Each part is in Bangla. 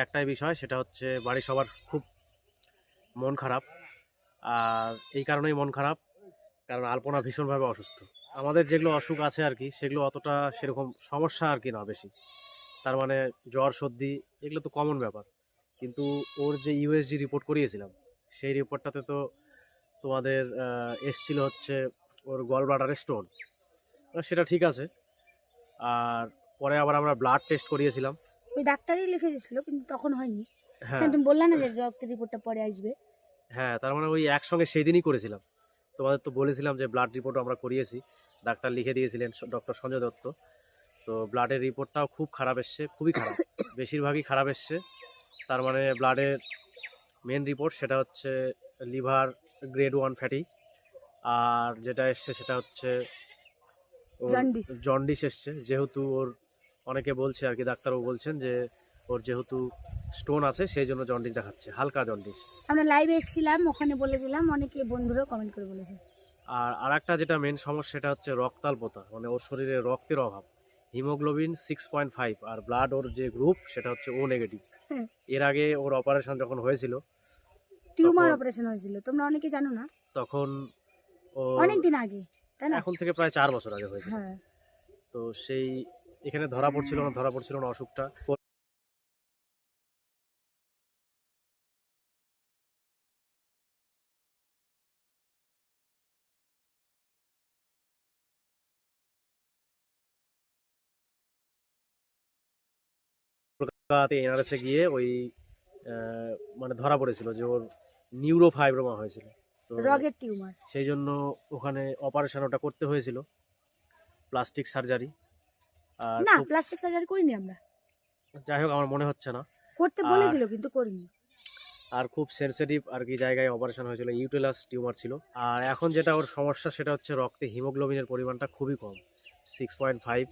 একটাই বিষয়, সেটা হচ্ছে বাড়ির সবার খুব মন খারাপ। আর এই কারণেই মন খারাপ, কারণ আলপনা ভীষণভাবে অসুস্থ। আমাদের যেগুলো অসুখ আছে আর কি, সেগুলো অতটা সেরকম সমস্যা আর কি না বেশি। তার মানে জ্বর সর্দি এগুলো তো কমন ব্যাপার, কিন্তু ওর যে ইউএসজি রিপোর্ট করিয়েছিলাম, সেই রিপোর্টটাতে তো তোমাদের এসছিল হচ্ছে ওর গল ব্লাডারে স্টোন। সেটা ঠিক আছে। আর পরে আবার আমরা ব্লাড টেস্ট করিয়েছিলাম। ওই ডাক্তারই লিখে দিয়েছিল, কিন্তু তখন হয়নি। হ্যাঁ হ্যাঁ, তুমি বললে না যে রক্তের রিপোর্টটা পরে আসবে। হ্যাঁ, তার মানে ওই একসঙ্গে সেই দিনই করেছিলাম। তোমাদের তো বলেছিলাম যে ব্লাড রিপোর্টও আমরা করিয়েছি, ডাক্তার লিখে দিয়েছিলেন ডক্টর সঞ্জয় দত্ত। তো ব্লাডের রিপোর্টটাও খুব খারাপ এসছে, খুবই খারাপ, বেশিরভাগই খারাপ এসছে। তার মানে ব্লাডের মেন রিপোর্ট সেটা হচ্ছে লিভার গ্রেড 1 ফ্যাটি, আর যেটা এসছে সেটা হচ্ছে ওর জন্ডিস। জন্ডিস এসছে। যেহেতু ওর অনেকে বলছে আর কি, ডাক্তারও বলছেন যে ওর যেহেতু স্টোন আছে সেই জন্য জন্ডিস দেখাচ্ছে, হালকা জন্ডিস। আমরা লাইভে এসেছিলাম, ওখানে বলেছিলাম, অনেকে বন্ধুরাও কমেন্ট করে বলেছে। আর আরেকটা যেটা মেন সমস্যা সেটা হচ্ছে রক্তাল্পতা, মানে ওর শরীরে রক্তের অভাব। হিমোগ্লোবিন 6.5, আর ব্লাড ওর যে গ্রুপ সেটা হচ্ছে ও নেগেটিভ। হ্যাঁ, এর আগে ওর অপারেশন যখন হয়েছিল, টিউমার তখন অপারেশন হয়েছিল, তোমরা অনেকে জানো না। তখন ও অনেক দিন আগে, তাই না? এখন থেকে প্রায় 4 বছর আগে হয়েছিল। হ্যাঁ, তো সেই এখানে ধরা পড়ছিল না অসুখটা। কলকাতাতে এনআরএসে গিয়ে ওই মানে ধরা পড়েছিল যে ওর নিউরোফাইব্রোমা হয়েছিল। তো রগের টিউমার। সেই জন্য ওখানে অপারেশন ওটা করতে হয়েছিল, প্লাস্টিক সার্জারি। আর না, খুব, প্লাস্টিক সার্জারি করিনি আমরা। যাই হোক আমার মনে হচ্ছে না। করতে আর বলেছিল কিন্তু করিনি। আর খুব সেনসিটিভ আর কি জায়গায় অপারেশন হয়েছিল, ইউটেরাস টিউমার ছিল। আর এখন যেটা ওর সমস্যা সেটা হচ্ছে রক্তে হিমোগ্লোবিনের পরিমাণটা খুবই কম, 6.5।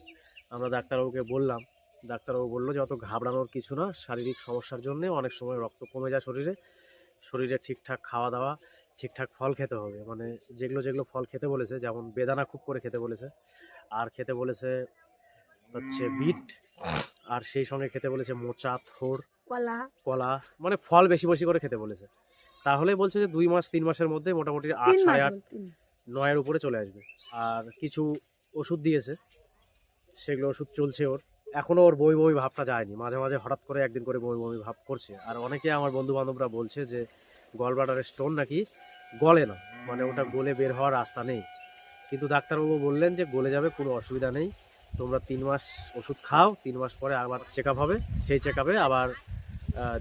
আমরা ডাক্তারবাবুকে বললাম, ডাক্তারবাবু বললো যে অত ঘাবড়ানোর কিছু না, শারীরিক সমস্যার জন্য অনেক সময় রক্ত কমে যায় শরীরে ঠিকঠাক খাওয়া দাওয়া, ঠিকঠাক ফল খেতে হবে। মানে যেগুলো যেগুলো ফল খেতে বলেছে, যেমন বেদানা খুব করে খেতে বলেছে, আর খেতে বলেছে হচ্ছে বিট, আর সেই সঙ্গে খেতে বলেছে মোচা, থোড়, কলা। কলা, মানে ফল বেশি বেশি করে খেতে বলেছে। তাহলে বলছে যে 2 মাস 3 মাসের মধ্যে মোটামুটি 8 3 মাস সাড়ে 8 হল, 3 মাস। 9-এর উপরে চলে আসবে। আর কিছু ওষুধ দিয়েছে, সেগুলো ওষুধ চলছে ওর। এখনও ওর বমি বমি ভাবটা যায়নি, মাঝে মাঝে হঠাৎ করে একদিন করে বমি বমি ভাব করছে। আর অনেকে আমার বন্ধু বান্ধবরা বলছে যে গল ব্লাডারের স্টোন নাকি গলে না, মানে ওটা গলে বের হওয়ার রাস্তা নেই। কিন্তু ডাক্তারবাবু বললেন যে গলে যাবে, কোনো অসুবিধা নেই, তোমরা 3 মাস ওষুধ খাও, 3 মাস পরে আবার চেক আপ হবে, সেই চেক আপে আবার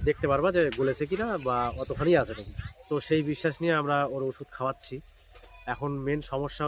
দেখতে পারবা যে গলেছে কিনা বা অতখানি আছে নাকি। তো সেই বিশ্বাস নিয়ে আমরা ওর ওষুধ খাওয়াচ্ছি। এখন মেন সমস্যা